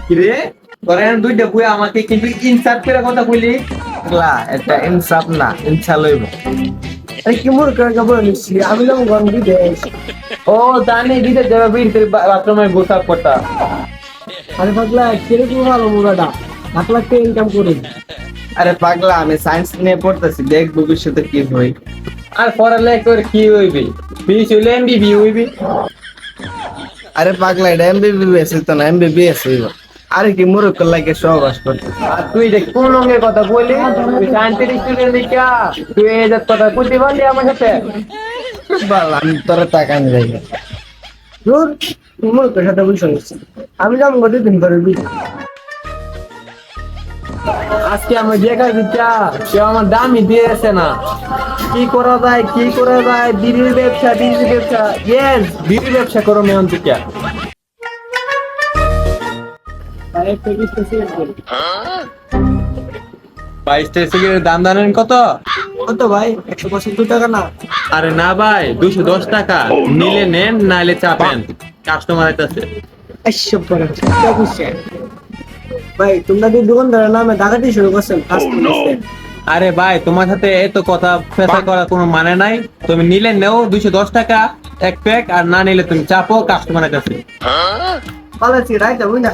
কিরে তোরা দুইটা বই আমাকে কিন্তু ইনসাফ করে কথা কইলি এটা ইনসাফ না ইনসা লইব কি মোর কাছে নিচ্ছি আমি যেমন গরম দিতে ও জানি দিতে যাবে বিড়িতে বাথরুমে গোসা করতা আরে পাগলা কিরকম ভালো মুরাটা 1 লাখ টাকা ইনকাম করে আরে পাগলা আমি সায়েন্স নিয়ে পড়তেছি দেখ ভবিষ্যতে কি হই আর পড়ালেখা করে কি হইবি বিশ হইলে এমবিবি হইবি আরে পাগলা এটা এমবিবিএস তো না এমবিবিএস হইব আরে কি মুরুখ লাগে সহবাস করতে আর তুই দেখ কোন রঙের কথা বলি তুই শান্তির স্টুডেন্ট দেখা তুই এই যে কথা বুঝতে পারলি আমার সাথে বল আমি তোর টাকা নিয়ে যাই দূর মোর সাথে বসে নিচ্ছি আমি যেমন গতি দিন করে দিচ্ছি আজকে আমি দেখা দিচ্ছা কেউ আমার দামই দিয়েছে না কি করা যায় বিড়ির ব্যবসা ইয়েস বিড়ির ব্যবসা করো মেয়ন থেকে আরে প্যাকেজ সিগারেট করি 22টা সিগারেটের দাম জানেন কত কত ভাই 175 টাকা না আরে না ভাই 210 টাকা নিলে নেন নাইলে চাপেন কাস্টমার আইতাছে এসব করে ভাই তোমরা কি দোকানদারের নামে ডাকাতি শুরু করছেন আরে ভাই তোমার সাথে এত কথা ফেসা করার কোনো মানে নাই তুমি নিলে নেও 210 টাকা এক প্যাক আর না নিলে তুমি চাপো কাস্টমার আইতাছে পালাচ্ছি রাইতে বুঝ না